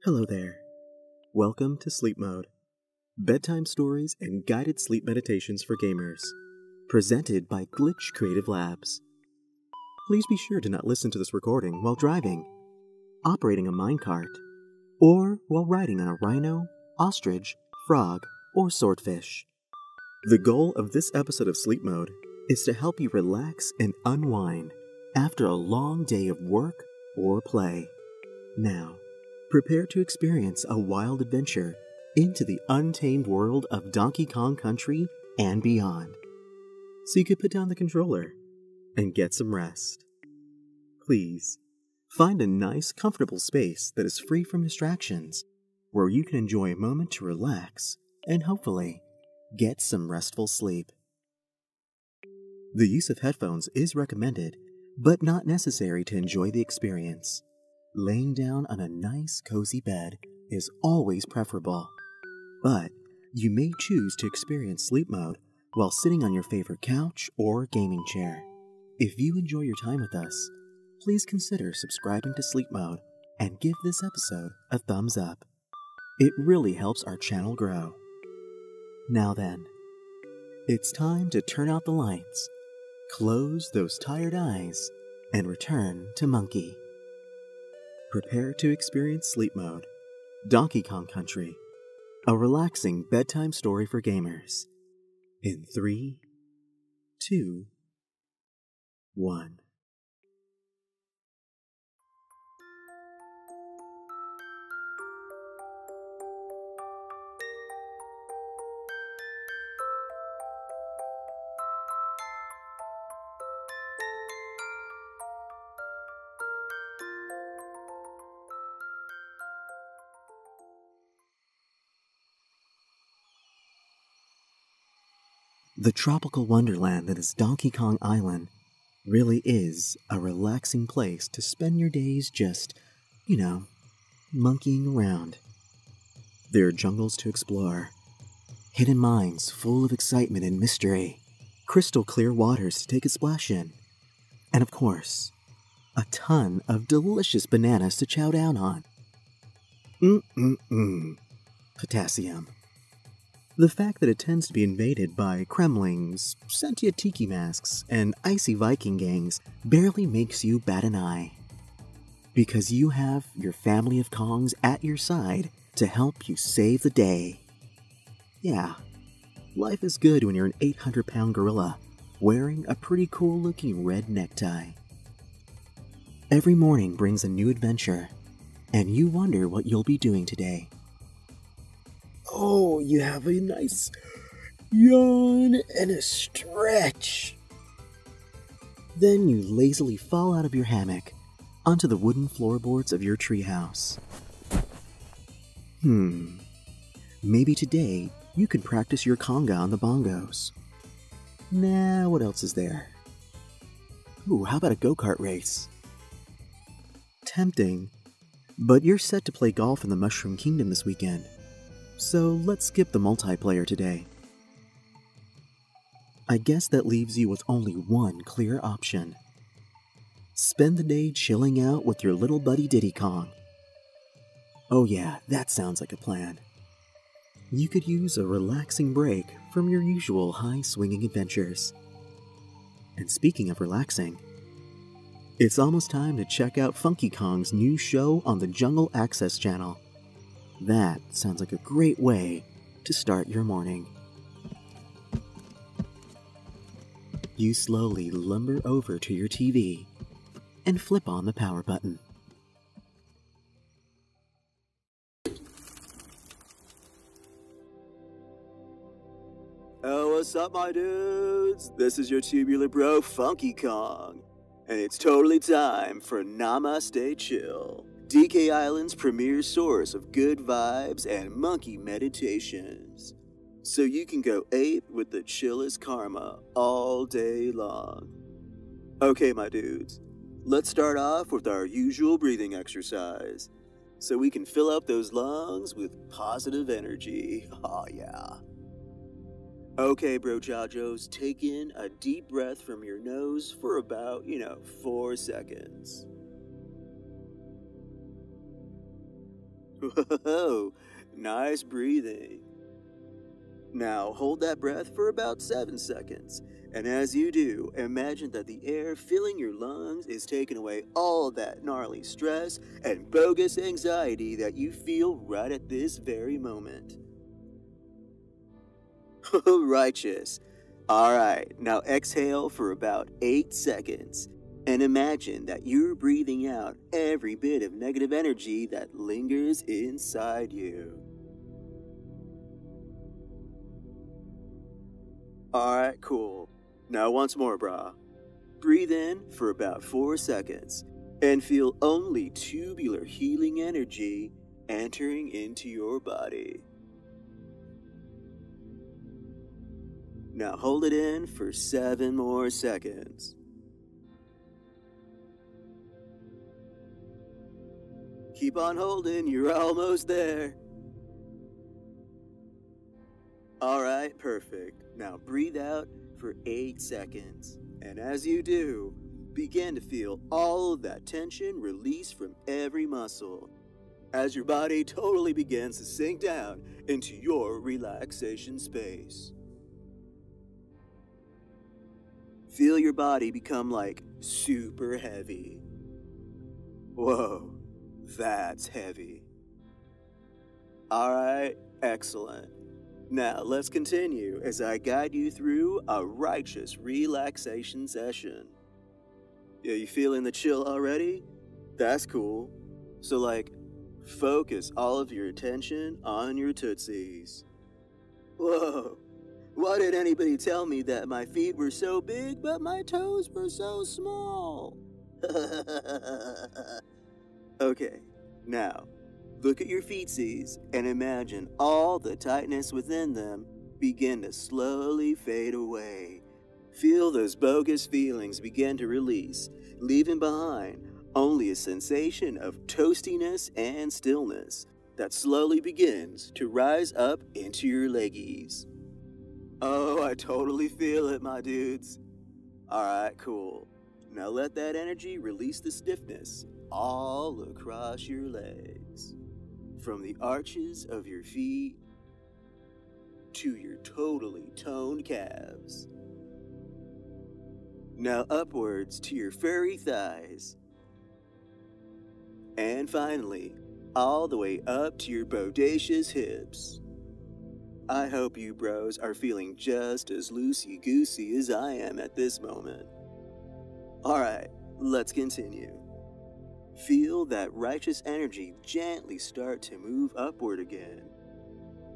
Hello there. Welcome to Sleep Mode, bedtime stories and guided sleep meditations for gamers, presented by Glitch Creative Labs. Please be sure to not listen to this recording while driving, operating a minecart, or while riding on a rhino, ostrich, frog, or swordfish. The goal of this episode of Sleep Mode is to help you relax and unwind after a long day of work or play. Now, prepare to experience a wild adventure into the untamed world of Donkey Kong Country and beyond. So you can put down the controller and get some rest. Please, find a nice, comfortable space that is free from distractions, where you can enjoy a moment to relax and hopefully get some restful sleep. The use of headphones is recommended, but not necessary to enjoy the experience. Laying down on a nice, cozy bed is always preferable, but you may choose to experience sleep mode while sitting on your favorite couch or gaming chair. If you enjoy your time with us, please consider subscribing to Sleep Mode and give this episode a thumbs up. It really helps our channel grow. Now then, it's time to turn out the lights, close those tired eyes, and return to Monkey. Prepare to experience Sleep Mode, Donkey Kong Country, a relaxing bedtime story for gamers. In 3, 2, 1. The tropical wonderland that is Donkey Kong Island really is a relaxing place to spend your days just, monkeying around. There are jungles to explore, hidden mines full of excitement and mystery, crystal clear waters to take a splash in, and of course, a ton of delicious bananas to chow down on. Potassium. The fact that it tends to be invaded by Kremlings, sentient tiki masks, and icy Viking gangs barely makes you bat an eye. Because you have your family of Kongs at your side to help you save the day. Yeah, life is good when you're an 800-pound gorilla wearing a pretty cool-looking red necktie. Every morning brings a new adventure, and you wonder what you'll be doing today. Oh, you have a nice yawn and a stretch. Then you lazily fall out of your hammock onto the wooden floorboards of your treehouse. Maybe today you could practice your conga on the bongos. Nah, what else is there? Ooh, how about a go-kart race? Tempting, but you're set to play golf in the Mushroom Kingdom this weekend. So let's skip the multiplayer today. I guess that leaves you with only one clear option. Spend the day chilling out with your little buddy Diddy Kong. Oh yeah, that sounds like a plan. You could use a relaxing break from your usual high-swinging adventures. And speaking of relaxing, it's almost time to check out Funky Kong's new show on the Jungle Access channel. That sounds like a great way to start your morning. You slowly lumber over to your TV and flip on the power button. Oh, what's up, my dudes? This is your tubular bro, Funky Kong, and it's totally time for Namaste Chill, DK Island's premier source of good vibes and monkey meditations. So you can go ape with the chillest karma all day long. Okay, my dudes, let's start off with our usual breathing exercise, so we can fill up those lungs with positive energy. Oh yeah. Okay, bro chachos, take in a deep breath from your nose for about, 4 seconds. Whoa, nice breathing. Now hold that breath for about 7 seconds, and as you do, imagine that the air filling your lungs is taking away all that gnarly stress and bogus anxiety that you feel right at this very moment. Righteous. Alright, now exhale for about 8 seconds, and imagine that you're breathing out every bit of negative energy that lingers inside you. Alright, cool. Now once more, brah. Breathe in for about 4 seconds and feel only tubular healing energy entering into your body. Now hold it in for 7 more seconds. Keep on holding, you're almost there. Alright, perfect. Now breathe out for 8 seconds. And as you do, begin to feel all of that tension release from every muscle as your body totally begins to sink down into your relaxation space. Feel your body become like super heavy. Whoa, that's heavy. Alright, excellent. Now let's continue as I guide you through a righteous relaxation session. Yeah, you feeling the chill already? That's cool. So focus all of your attention on your tootsies. Whoa, why did anybody tell me that my feet were so big but my toes were so small? Okay, now look at your feetsies and imagine all the tightness within them begin to slowly fade away. Feel those bogus feelings begin to release, leaving behind only a sensation of toastiness and stillness that slowly begins to rise up into your leggies. Oh, I totally feel it, my dudes. Alright, cool. Now let that energy release the stiffness all across your legs. From the arches of your feet to your totally toned calves. Now upwards to your furry thighs. And finally, all the way up to your bodacious hips. I hope you bros are feeling just as loosey-goosey as I am at this moment. Alright, let's continue. Feel that righteous energy gently start to move upward again,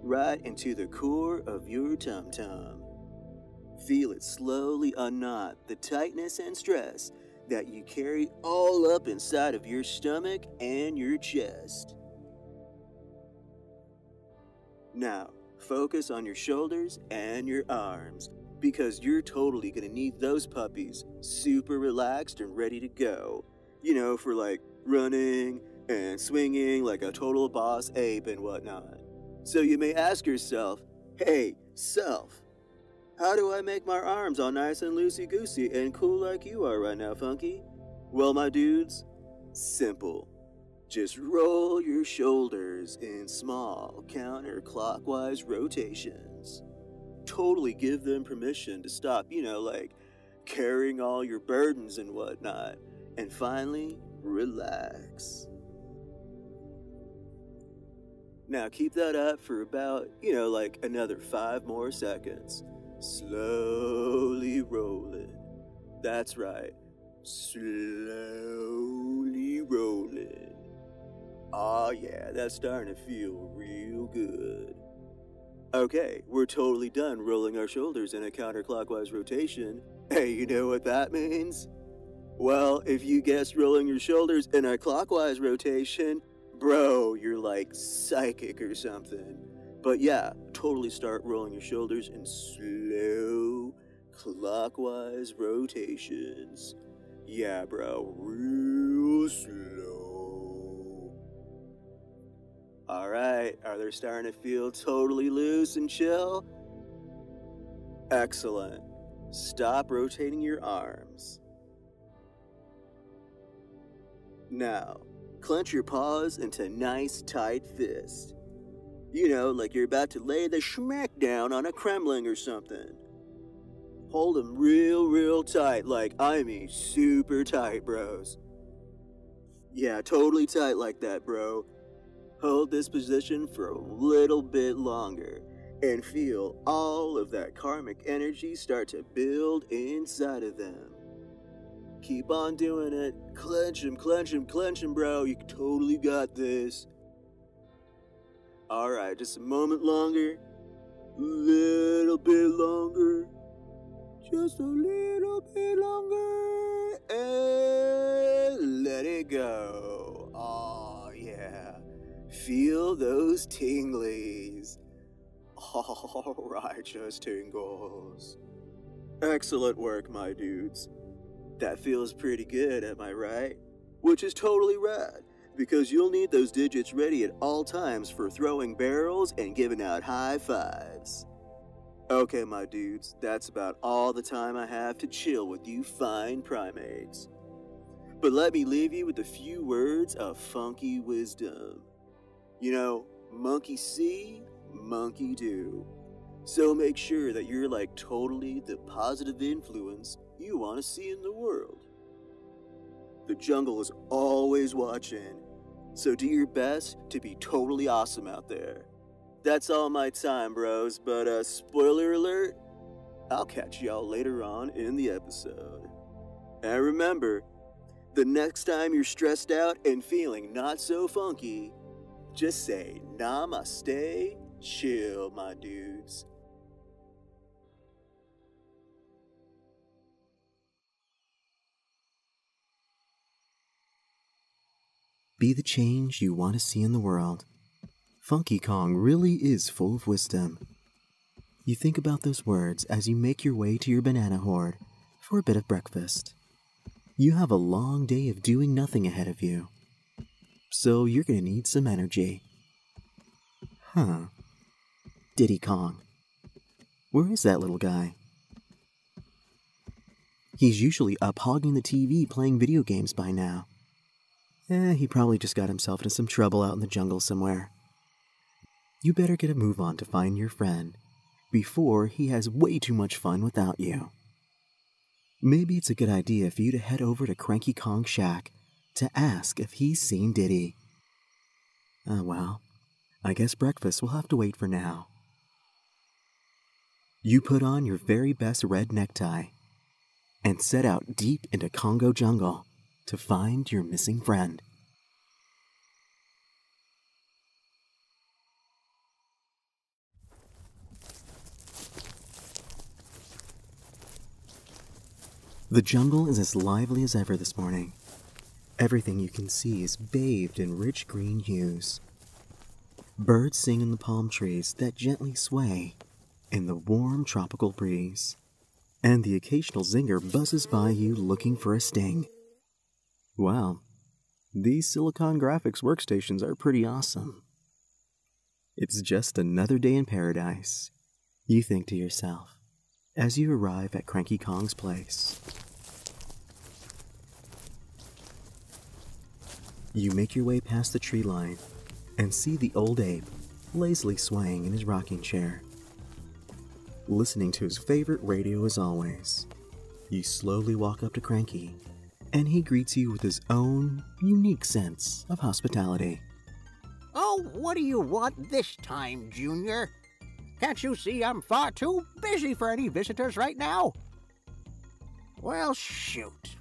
right into the core of your tum-tum. Feel it slowly unknot the tightness and stress that you carry all up inside of your stomach and your chest. Now, focus on your shoulders and your arms, because you're totally gonna need those puppies super relaxed and ready to go. You know, for running and swinging like a total boss ape and whatnot. So you may ask yourself, hey, self, how do I make my arms all nice and loosey-goosey and cool like you are right now, Funky? Well, my dudes, simple. Just roll your shoulders in small counterclockwise rotations. Totally give them permission to stop, carrying all your burdens and whatnot. And finally, relax. Now keep that up for about, another 5 more seconds. Slowly rolling. That's right. Slowly rolling. Oh yeah, that's starting to feel real good. Okay, we're totally done rolling our shoulders in a counterclockwise rotation. Hey, you know what that means? Well, if you guessed rolling your shoulders in a clockwise rotation, bro, you're like psychic or something. But yeah, totally start rolling your shoulders in slow clockwise rotations. Yeah, bro, real slow. Alright, are they starting to feel totally loose and chill? Excellent. Stop rotating your arms. Now, clench your paws into nice tight fists. You know, like you're about to lay the schmack down on a Kremling or something. Hold them real tight, like, I mean super tight, bros. Yeah, totally tight like that, bro. Hold this position for a little bit longer and feel all of that karmic energy start to build inside of them. Keep on doing it. Clench him, bro. You totally got this. Alright, just a moment longer. Little bit longer. Just a little bit longer. And let it go. Oh, yeah. Feel those tinglies. All righteous tingles. Excellent work, my dudes. That feels pretty good, am I right? Which is totally rad, because you'll need those digits ready at all times for throwing barrels and giving out high fives. Okay, my dudes, that's about all the time I have to chill with you fine primates. But let me leave you with a few words of funky wisdom. You know, monkey see, monkey do. So make sure that you're like totally the positive influence you want to see in the world. The jungle is always watching, so do your best to be totally awesome out there. That's all my time, bros, but spoiler alert, I'll catch y'all later on in the episode. And remember, the next time you're stressed out and feeling not so funky, just say namaste, chill, my dudes. Be the change you want to see in the world. Funky Kong really is full of wisdom. You think about those words as you make your way to your banana hoard for a bit of breakfast. You have a long day of doing nothing ahead of you, so you're going to need some energy. Diddy Kong. Where is that little guy? He's usually up hogging the TV playing video games by now. He probably just got himself into some trouble out in the jungle somewhere. You better get a move on to find your friend before he has way too much fun without you. Maybe it's a good idea for you to head over to Cranky Kong's shack to ask if he's seen Diddy. Well, I guess breakfast will have to wait for now. You put on your very best red necktie and set out deep into Congo jungle to find your missing friend. The jungle is as lively as ever this morning. Everything you can see is bathed in rich green hues. Birds sing in the palm trees that gently sway in the warm tropical breeze, and the occasional zinger buzzes by you looking for a sting. Wow, these Silicon Graphics workstations are pretty awesome. It's just another day in paradise, you think to yourself, as you arrive at Cranky Kong's place. You make your way past the tree line and see the old ape lazily swaying in his rocking chair, listening to his favorite radio as always. You slowly walk up to Cranky, and he greets you with his own unique sense of hospitality. Oh, what do you want this time, Junior? Can't you see I'm far too busy for any visitors right now? Well, shoot.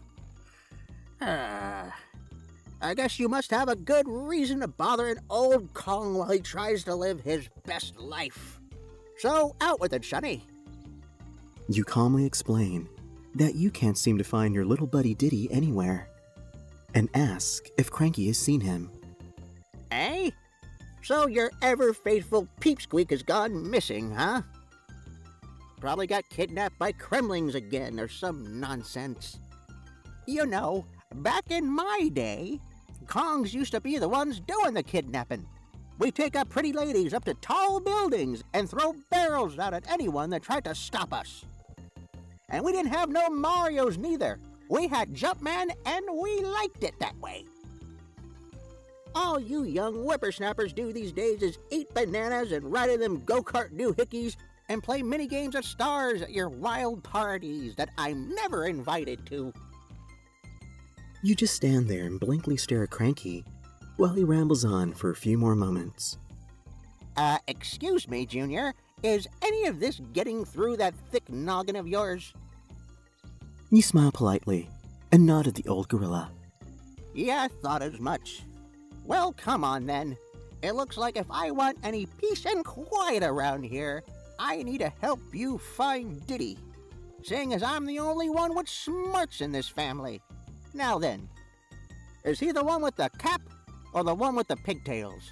I guess you must have a good reason to bother an old Kong while he tries to live his best life. So, out with it, Sonny. You calmly explain that you can't seem to find your little buddy Diddy anywhere, and ask if Cranky has seen him. Eh? So your ever-faithful Peepsqueak has gone missing, huh? Probably got kidnapped by Kremlings again or some nonsense. You know, back in my day, Kongs used to be the ones doing the kidnapping. We take up pretty ladies up to tall buildings and throw barrels out at anyone that tried to stop us. And we didn't have no Marios neither. We had Jumpman and we liked it that way. All you young whippersnappers do these days is eat bananas and ride in them go-kart doohickeys and play mini-games of stars at your wild parties that I'm never invited to. You just stand there and blankly stare at Cranky while he rambles on for a few more moments. Excuse me, Junior. Is any of this getting through that thick noggin of yours? You smile politely and nod at the old gorilla. Yeah, I thought as much. Well, come on then. It looks like if I want any peace and quiet around here, I need to help you find Diddy, seeing as I'm the only one with smarts in this family. Now then, is he the one with the cap or the one with the pigtails?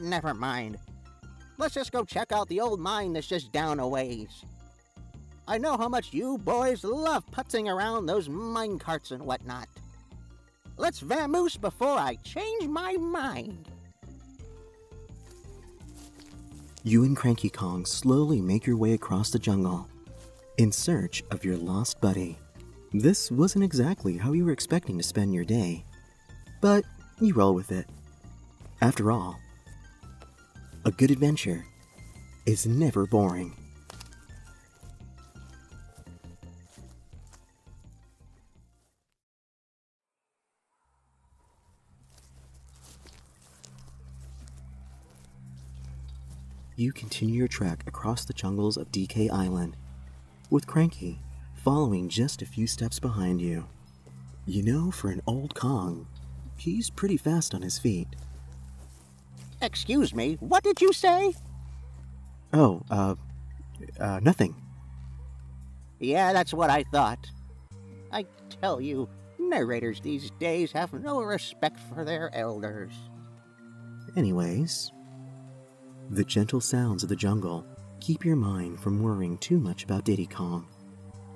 Never mind. Let's just go check out the old mine that's just down a ways. I know how much you boys love putzing around those mine carts and whatnot. Let's vamoose before I change my mind. You and Cranky Kong slowly make your way across the jungle in search of your lost buddy. This wasn't exactly how you were expecting to spend your day, but you roll with it. After all, a good adventure is never boring. You continue your trek across the jungles of DK Island, with Cranky following just a few steps behind you. You know, for an old Kong, he's pretty fast on his feet. Excuse me, what did you say? Oh, nothing. Yeah, that's what I thought. I tell you, narrators these days have no respect for their elders. Anyways, the gentle sounds of the jungle keep your mind from worrying too much about Diddy Kong.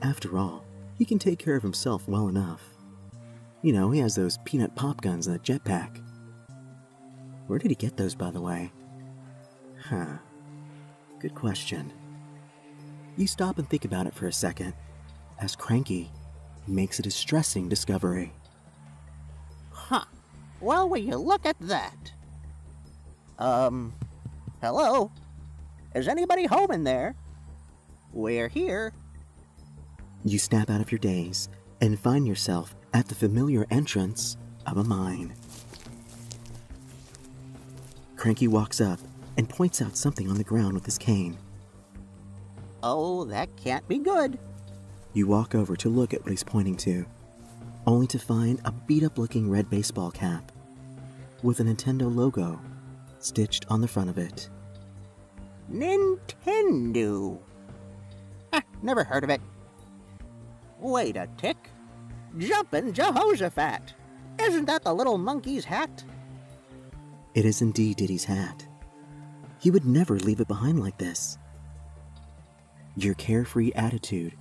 After all, he can take care of himself well enough. You know, he has those peanut pop guns and a jetpack. Where did he get those, by the way? Good question. You stop and think about it for a second, as Cranky makes a distressing discovery. Well, will you look at that? Hello? Is anybody home in there? We're here. You snap out of your daze and find yourself at the familiar entrance of a mine. Cranky walks up and points out something on the ground with his cane. Oh, that can't be good. You walk over to look at what he's pointing to, only to find a beat-up-looking red baseball cap with a Nintendo logo stitched on the front of it. Nintendo. Never heard of it. Wait a tick. Jumpin' Jehoshaphat. Isn't that the little monkey's hat? It is indeed Diddy's hat. He would never leave it behind like this. Your carefree attitude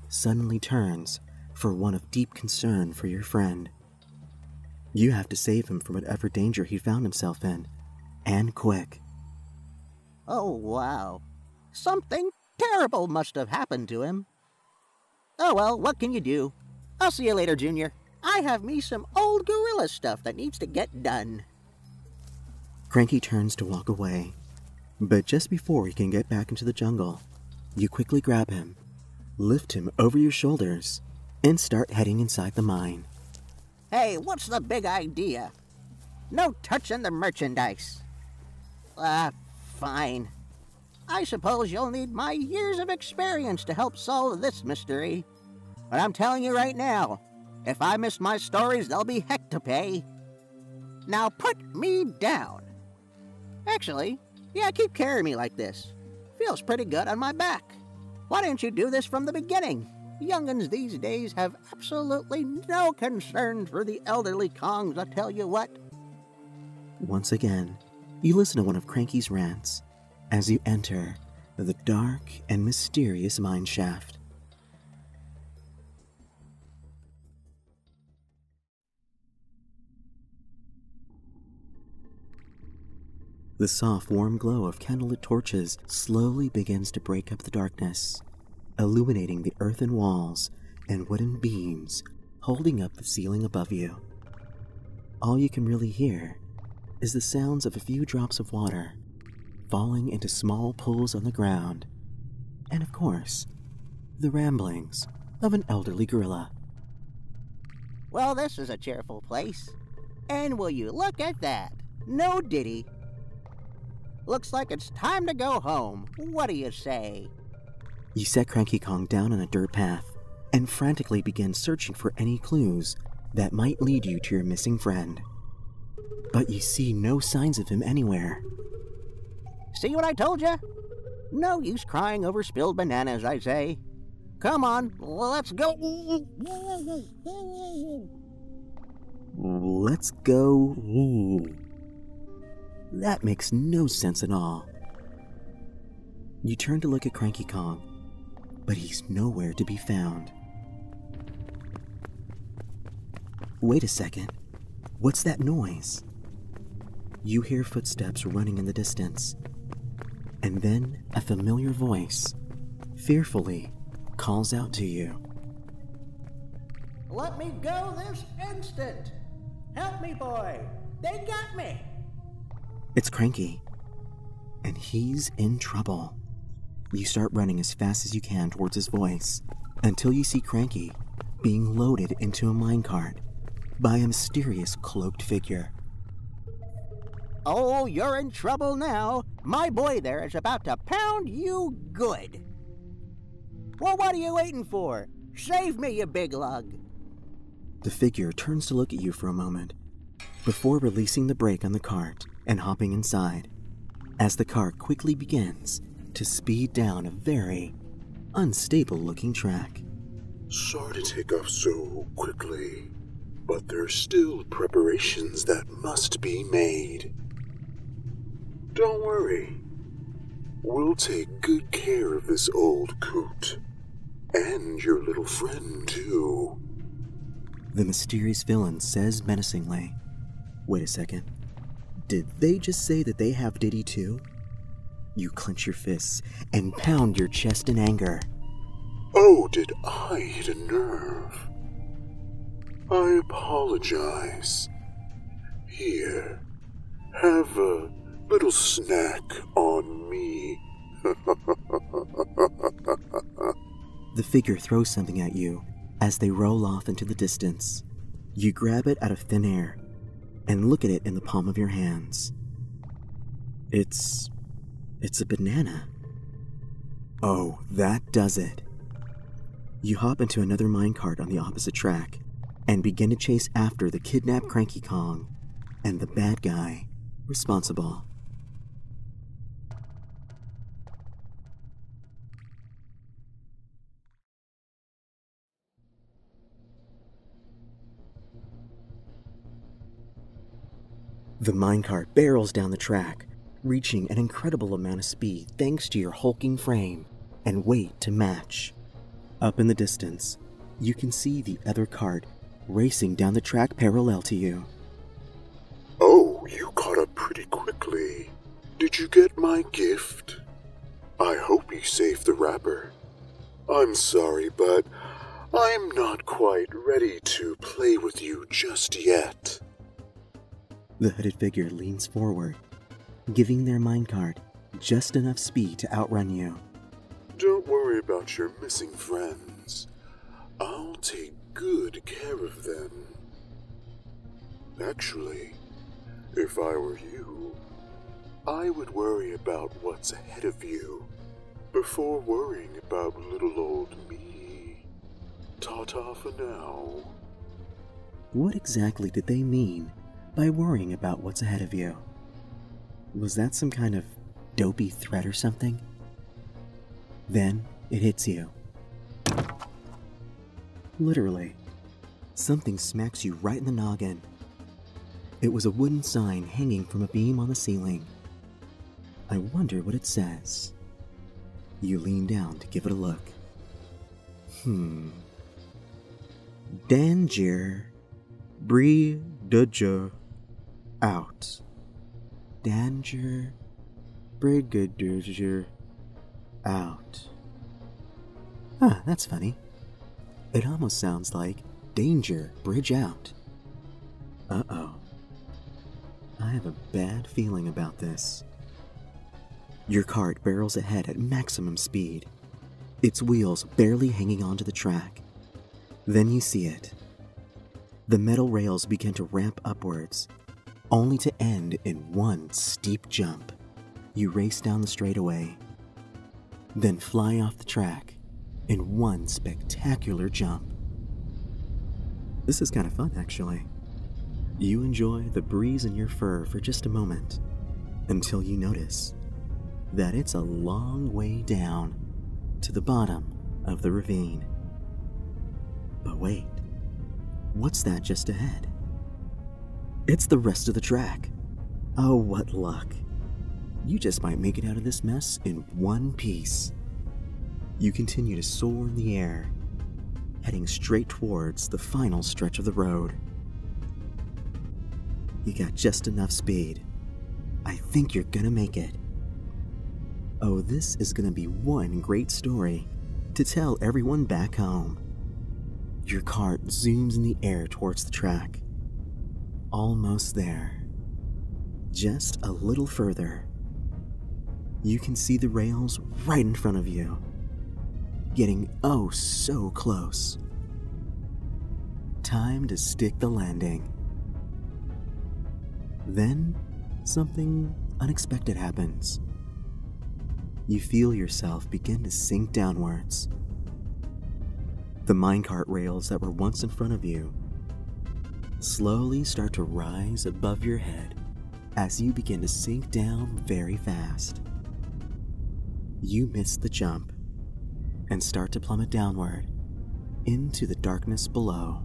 suddenly turns for one of deep concern for your friend. You have to save him from whatever danger he found himself in, and quick. Oh, wow. Something terrible must have happened to him. Oh well, what can you do? I'll see you later, Junior. I have me some old gorilla stuff that needs to get done. Cranky turns to walk away, but just before he can get back into the jungle, you quickly grab him, lift him over your shoulders, and start heading inside the mine. Hey, what's the big idea? No touching the merchandise. Fine. I suppose you'll need my years of experience to help solve this mystery. But I'm telling you right now, if I miss my stories, there'll be heck to pay. Now put me down. Actually, yeah, keep carrying me like this. Feels pretty good on my back. Why didn't you do this from the beginning? Young'uns these days have absolutely no concern for the elderly Kongs, I tell you what. Once again, you listen to one of Cranky's rants as you enter the dark and mysterious mine shaft. The soft, warm glow of candlelit torches slowly begins to break up the darkness, illuminating the earthen walls and wooden beams holding up the ceiling above you. all you can really hear is the sounds of a few drops of water falling into small pools on the ground, and of course, the ramblings of an elderly gorilla. Well, this is a cheerful place. And will you look at that? No Diddy. Looks like it's time to go home. What do you say? You set Cranky Kong down on a dirt path and frantically begin searching for any clues that might lead you to your missing friend. But you see no signs of him anywhere. See what I told you? No use crying over spilled bananas, I say. Come on, let's go. Let's go. That makes no sense at all. You turn to look at Cranky Kong, but he's nowhere to be found. Wait a second. What's that noise? You hear footsteps running in the distance, and then a familiar voice, fearfully, calls out to you. Let me go this instant. Help me, boy. They got me. It's Cranky, and he's in trouble. You start running as fast as you can towards his voice until you see Cranky being loaded into a minecart by a mysterious cloaked figure. Oh, you're in trouble now. My boy there is about to pound you good. Well, what are you waiting for? Save me, you big lug. The figure turns to look at you for a moment before releasing the brake on the cart and hopping inside, as the cart quickly begins to speed down a very unstable-looking track. Sorry to take off so quickly, but there's still preparations that must be made. Don't worry. We'll take good care of this old coot. And your little friend, too. The mysterious villain says menacingly. Wait a second. Did they just say that they have Diddy too? You clench your fists and pound your chest in anger. Oh, did I hit a nerve? I apologize. Here, have a little snack on me. The figure throws something at you as they roll off into the distance. You grab it out of thin air and look at it in the palm of your hands. It's a banana. Oh, that does it. You hop into another minecart on the opposite track and begin to chase after the kidnapped Cranky Kong and the bad guy responsible. The minecart barrels down the track, reaching an incredible amount of speed thanks to your hulking frame and weight to match. Up in the distance, you can see the other cart racing down the track parallel to you. Oh, you caught up pretty quickly. Did you get my gift? I hope you saved the wrapper. I'm sorry, but I'm not quite ready to play with you just yet. The hooded figure leans forward, giving their minecart just enough speed to outrun you. Don't worry about your missing friends. I'll take good care of them. Actually, if I were you, I would worry about what's ahead of you before worrying about little old me. Ta-ta for now. What exactly did they mean by worrying about what's ahead of you? Was that some kind of dopey threat or something? Then it hits you. Literally, something smacks you right in the noggin. It was a wooden sign hanging from a beam on the ceiling. I wonder what it says. You lean down to give it a look. Danger. Brigadier. Out. Danger. Brigadier. Out. Huh, that's funny. It almost sounds like danger, bridge out. Uh-oh. I have a bad feeling about this. Your cart barrels ahead at maximum speed, its wheels barely hanging onto the track. Then you see it. The metal rails begin to ramp upwards, only to end in one steep jump. You race down the straightaway, then fly off the track in one spectacular jump. This is kind of fun, actually. You enjoy the breeze in your fur for just a moment, until you notice that it's a long way down to the bottom of the ravine. But wait, what's that just ahead? It's the rest of the track. Oh, what luck. You just might make it out of this mess in one piece. You continue to soar in the air, heading straight towards the final stretch of the road. You got just enough speed. I think you're gonna make it. Oh, this is gonna be one great story to tell everyone back home. Your cart zooms in the air towards the track. Almost there. Just a little further. You can see the rails right in front of you, getting oh so close. Time to stick the landing. Then, something unexpected happens. You feel yourself begin to sink downwards. The minecart rails that were once in front of you slowly start to rise above your head as you begin to sink down very fast. You miss the jump and start to plummet downward into the darkness below.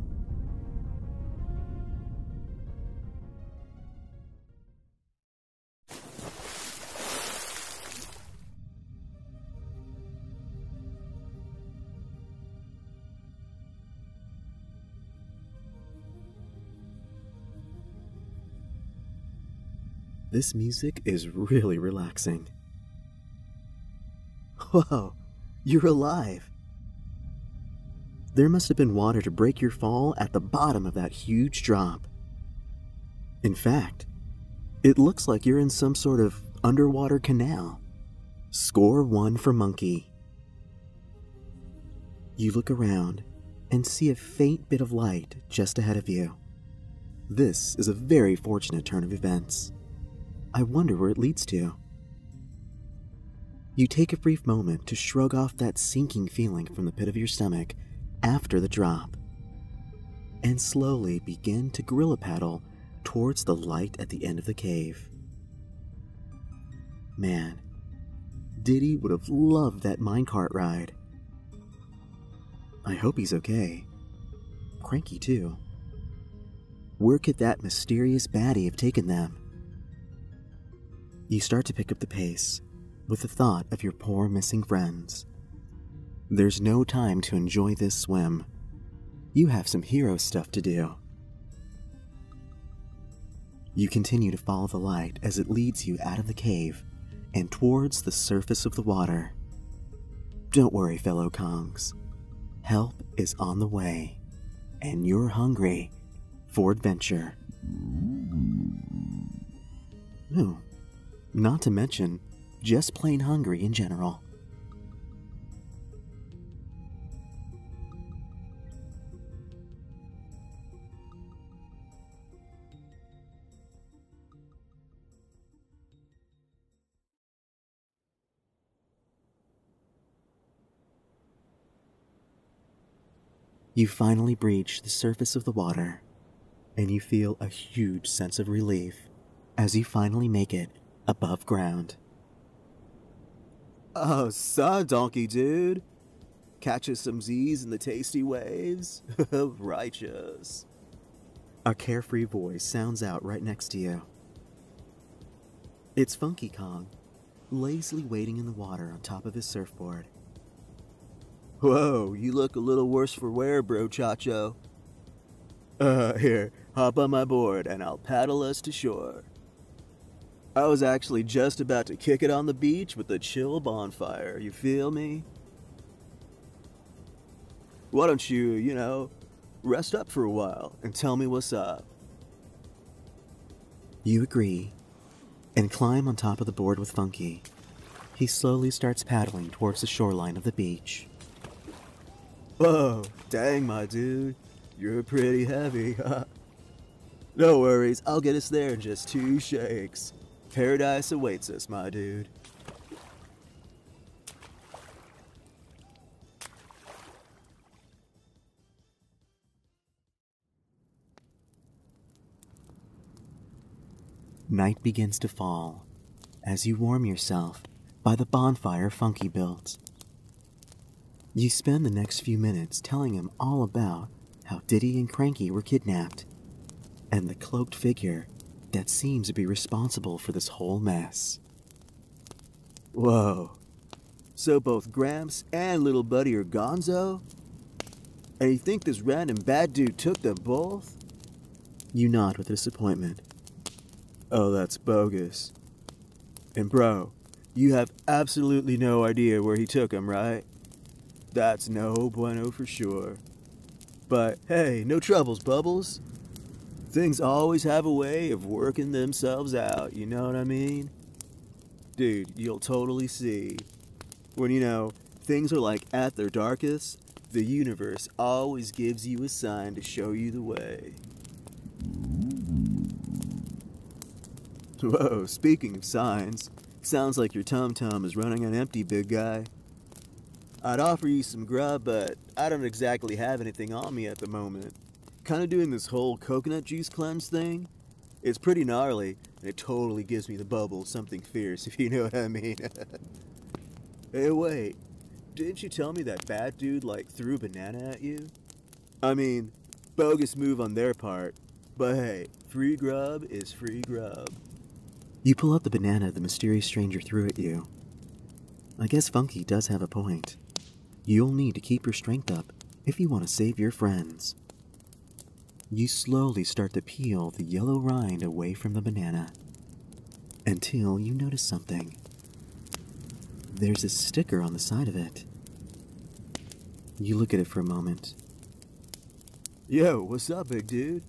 This music is really relaxing. Whoa, you're alive. There must have been water to break your fall at the bottom of that huge drop. In fact, it looks like you're in some sort of underwater canal. Score 1 for monkey. You look around and see a faint bit of light just ahead of you. This is a very fortunate turn of events. I wonder where it leads to. You take a brief moment to shrug off that sinking feeling from the pit of your stomach after the drop, and slowly begin to gorilla paddle towards the light at the end of the cave. Man, Diddy would have loved that minecart ride. I hope he's okay. Cranky too. Where could that mysterious baddie have taken them? You start to pick up the pace with the thought of your poor missing friends. There's no time to enjoy this swim. You have some hero stuff to do. You continue to follow the light as it leads you out of the cave and towards the surface of the water. Don't worry, fellow Kongs. Help is on the way, and you're hungry for adventure. No. Not to mention, just plain hungry in general. You finally breach the surface of the water, and you feel a huge sense of relief as you finally make it above ground. Oh, saw donkey, dude. Catches some Z's in the tasty waves. Righteous. A carefree voice sounds out right next to you. It's Funky Kong, lazily wading in the water on top of his surfboard. Whoa, you look a little worse for wear, bro chacho. Here, hop on my board and I'll paddle us to shore. I was actually just about to kick it on the beach with a chill bonfire, you feel me? Why don't you, rest up for a while and tell me what's up? You agree and climb on top of the board with Funky. He slowly starts paddling towards the shoreline of the beach. Whoa, dang, my dude. You're pretty heavy. No worries, I'll get us there in just 2 shakes. Paradise awaits us, my dude. Night begins to fall as you warm yourself by the bonfire Funky built. You spend the next few minutes telling him all about how Diddy and Cranky were kidnapped and the cloaked figure that seems to be responsible for this whole mess. Whoa. So both Gramps and little buddy are gonzo? And you think this random bad dude took them both? You nod with disappointment. Oh, that's bogus. And bro, you have absolutely no idea where he took him, right? That's no bueno for sure. But hey, no troubles, Bubbles. Things always have a way of working themselves out, you know what I mean? Dude, you'll totally see. When, things are like at their darkest, the universe always gives you a sign to show you the way. Whoa, speaking of signs, sounds like your tum-tum is running on empty, big guy. I'd offer you some grub, but I don't exactly have anything on me at the moment. Kinda doing this whole coconut juice cleanse thing. It's pretty gnarly, and it totally gives me the bubbles, something fierce, if you know what I mean. Hey, wait, didn't you tell me that bad dude, threw a banana at you? I mean, bogus move on their part, but hey, free grub is free grub. You pull up the banana the mysterious stranger threw at you. I guess Funky does have a point. You'll need to keep your strength up if you want to save your friends. You slowly start to peel the yellow rind away from the banana until you notice something. There's a sticker on the side of it. You look at it for a moment. Yo, what's up, big dude?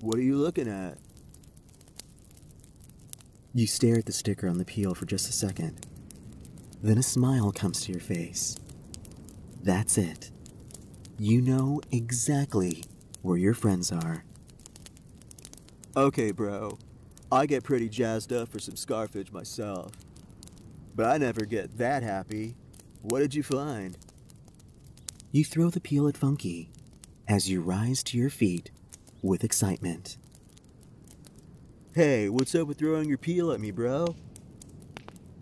What are you looking at? You stare at the sticker on the peel for just a second. Then a smile comes to your face. That's it. You know exactly where your friends are. Okay, bro. I get pretty jazzed up for some scarfage myself. But I never get that happy. What did you find? You throw the peel at Funky as you rise to your feet with excitement. Hey, what's up with throwing your peel at me, bro?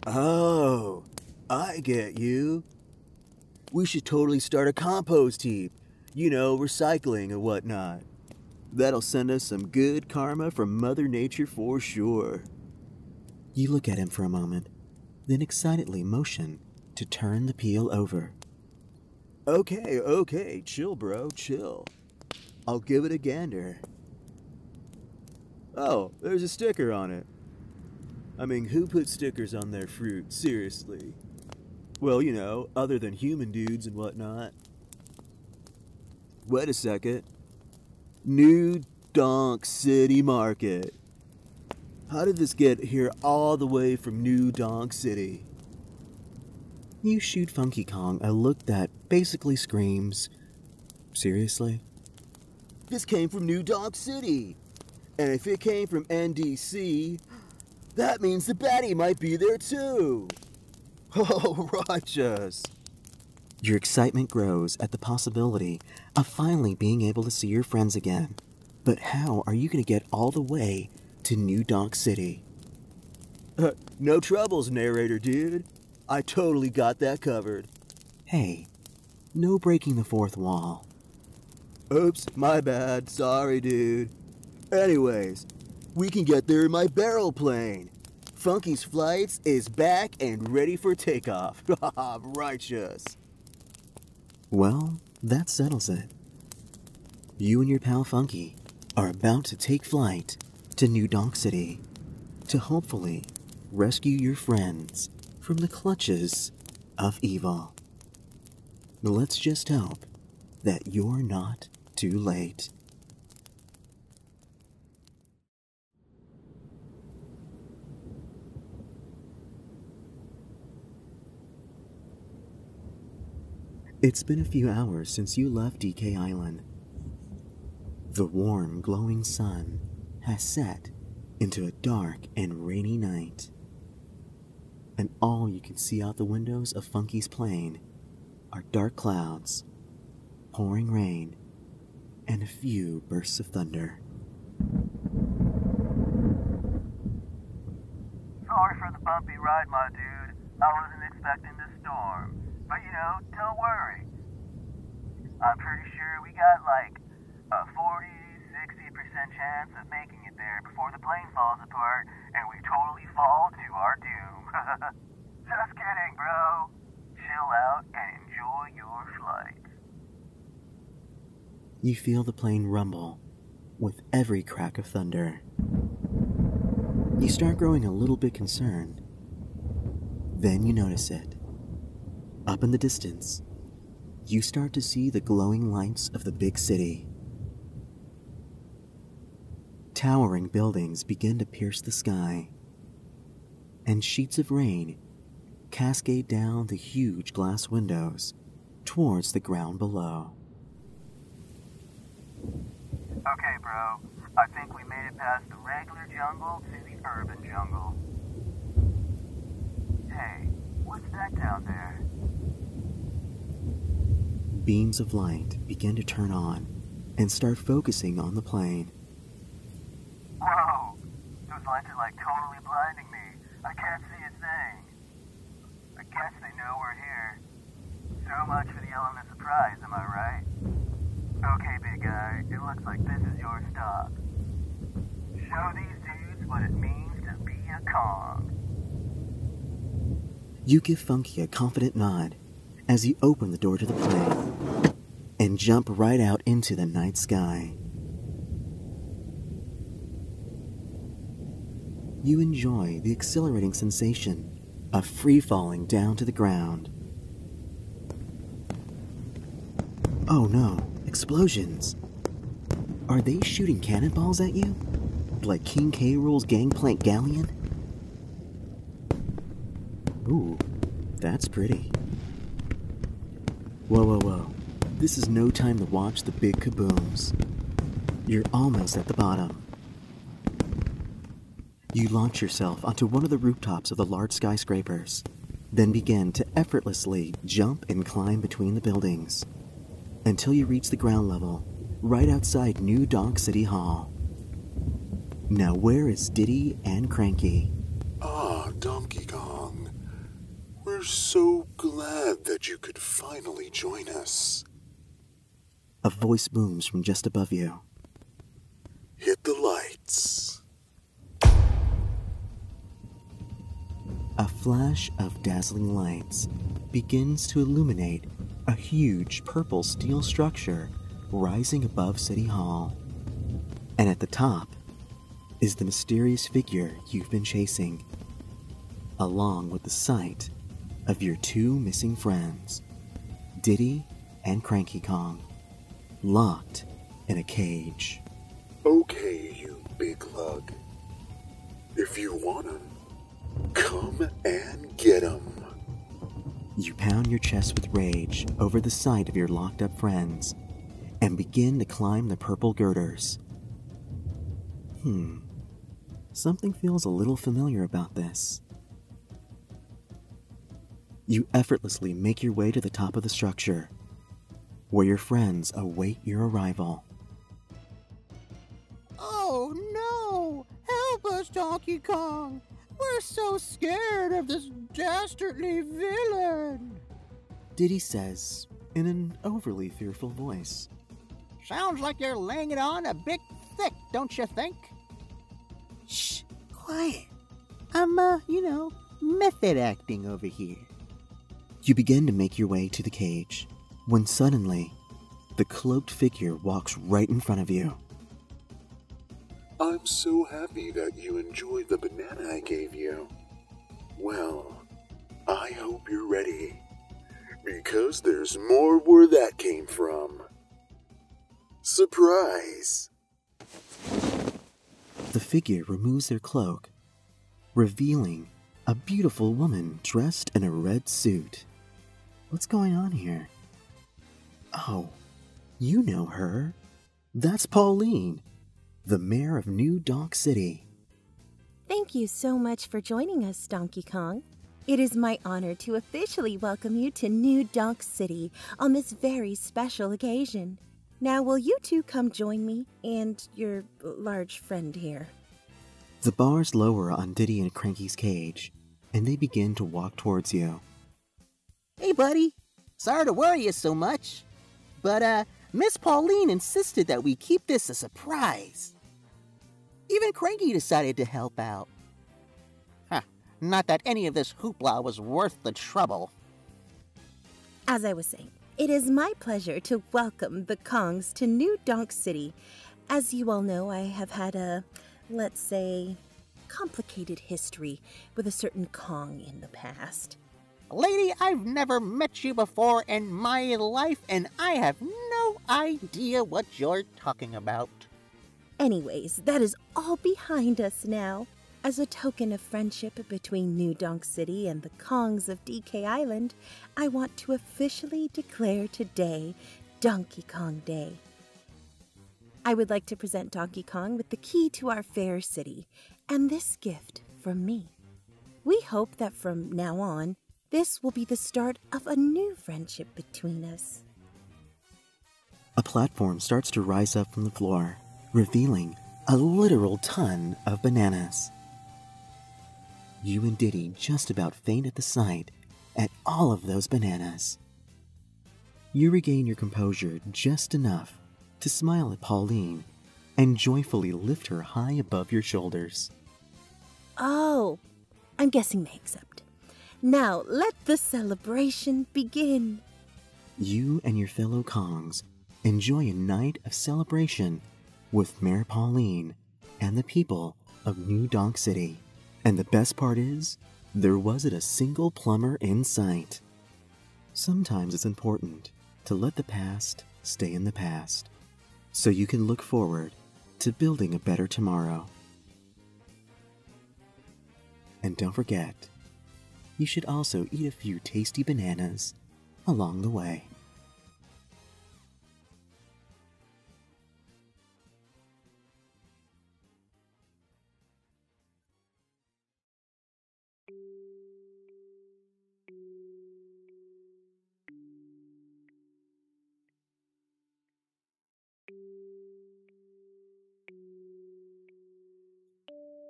Oh, I get you. We should totally start a compost heap. Recycling and whatnot. That'll send us some good karma from Mother Nature for sure. You look at him for a moment, then excitedly motion to turn the peel over. Okay, chill, bro, chill. I'll give it a gander. Oh, there's a sticker on it. I mean, who puts stickers on their fruit, seriously? Well, other than human dudes and whatnot. Wait a second. New Donk City Market. How did this get here all the way from New Donk City? You shoot Funky Kong a look that basically screams, seriously? This came from New Donk City. And if it came from NDC, that means the baddie might be there too. Oh, righteous. Your excitement grows at the possibility of finally being able to see your friends again. But how are you going to get all the way to New Donk City? No troubles, narrator dude. I totally got that covered. Hey, no breaking the fourth wall. Oops, my bad. Sorry, dude. Anyways, we can get there in my barrel plane. Funky's Flights is back and ready for takeoff. Righteous. Well, that settles it. You and your pal Funky are about to take flight to New Donk City to hopefully rescue your friends from the clutches of evil. Let's just hope that you're not too late. It's been a few hours since you left DK Island. The warm, glowing sun has set into a dark and rainy night. And all you can see out the windows of Funky's plane are dark clouds, pouring rain, and a few bursts of thunder. Sorry for the bumpy ride, my dude. I wasn't expecting the storm. But don't worry. I'm pretty sure we got like a 40-60% chance of making it there before the plane falls apart and we totally fall to our doom. Just kidding, bro. Chill out and enjoy your flight. You feel the plane rumble with every crack of thunder. You start growing a little bit concerned. Then you notice it. Up in the distance, you start to see the glowing lights of the big city. Towering buildings begin to pierce the sky, and sheets of rain cascade down the huge glass windows towards the ground below. Okay, bro. I think we made it past the regular jungle to the urban jungle. Hey, what's that down there? Beams of light begin to turn on and start focusing on the plane. Whoa! Those lights are like totally blinding me. I can't see a thing. I guess they know we're here. So much for the element of surprise, am I right? Okay, big guy, it looks like this is your stop. Show these dudes what it means to be a Kong. You give Funky a confident nod as you open the door to the plane and jump right out into the night sky. You enjoy the exhilarating sensation of free-falling down to the ground. Oh no, explosions! Are they shooting cannonballs at you? Like King K. Rool's Gangplank Galleon? Ooh, that's pretty. Whoa, whoa, whoa. This is no time to watch the big kabooms. You're almost at the bottom. You launch yourself onto one of the rooftops of the large skyscrapers, then begin to effortlessly jump and climb between the buildings until you reach the ground level, right outside New Donk City Hall. Now where is Diddy and Cranky? Ah, Donkey Kong. We're so glad that you could finally join us. A voice booms from just above you. Hit the lights. A flash of dazzling lights begins to illuminate a huge purple steel structure rising above City Hall. And at the top is the mysterious figure you've been chasing, along with the sight of your two missing friends, Diddy and Cranky Kong, locked in a cage. Okay, you big lug. If you want 'em, come and get 'em. You pound your chest with rage over the sight of your locked up friends and begin to climb the purple girders. Something feels a little familiar about this. You effortlessly make your way to the top of the structure, where your friends await your arrival. Oh no! Help us, Donkey Kong! We're so scared of this dastardly villain! Diddy says in an overly fearful voice. Sounds like you're laying it on a bit thick, don't you think? Shh, quiet. I'm, method acting over here. You begin to make your way to the cage, when suddenly, the cloaked figure walks right in front of you. I'm so happy that you enjoyed the banana I gave you. Well, I hope you're ready, because there's more where that came from. Surprise! The figure removes their cloak, revealing a beautiful woman dressed in a red suit. What's going on here? Oh, you know her. That's Pauline, the mayor of New Donk City. Thank you so much for joining us, Donkey Kong. It is my honor to officially welcome you to New Donk City on this very special occasion. Now, will you two come join me and your large friend here? The bars lower on Diddy and Cranky's cage, and they begin to walk towards you. Hey, buddy. Sorry to worry you so much. But, Miss Pauline insisted that we keep this a surprise. Even Cranky decided to help out. Huh. Not that any of this hoopla was worth the trouble. As I was saying, it is my pleasure to welcome the Kongs to New Donk City. As you all know, I have had a, let's say, complicated history with a certain Kong in the past. Lady, I've never met you before in my life, and I have no idea what you're talking about. Anyways, that is all behind us now. As a token of friendship between New Donk City and the Kongs of DK Island, I want to officially declare today Donkey Kong Day. I would like to present Donkey Kong with the key to our fair city, and this gift from me. We hope that from now on, this will be the start of a new friendship between us. A platform starts to rise up from the floor, revealing a literal ton of bananas. You and Diddy just about faint at the sight at all of those bananas. You regain your composure just enough to smile at Pauline and joyfully lift her high above your shoulders. Oh, I'm guessing they accept. Now let the celebration begin. You and your fellow Kongs enjoy a night of celebration with Mayor Pauline and the people of New Donk City. And the best part is, there wasn't a single plumber in sight. Sometimes it's important to let the past stay in the past, so you can look forward to building a better tomorrow. And don't forget, you should also eat a few tasty bananas along the way.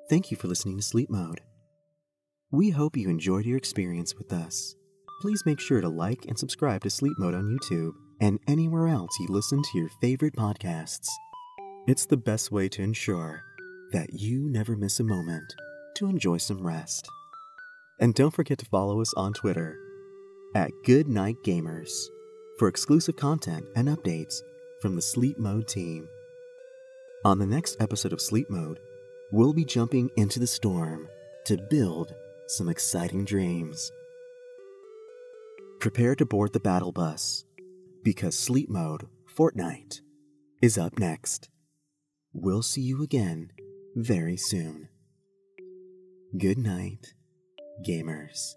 Thank you for listening to Sleep Mode. We hope you enjoyed your experience with us. Please make sure to like and subscribe to Sleep Mode on YouTube and anywhere else you listen to your favorite podcasts. It's the best way to ensure that you never miss a moment to enjoy some rest. And don't forget to follow us on Twitter at GoodNightGamers for exclusive content and updates from the Sleep Mode team. On the next episode of Sleep Mode, we'll be jumping into the storm to build some exciting dreams. Prepare to board the battle bus, because Sleep Mode Fortnite is up next. We'll see you again very soon. Good night, gamers.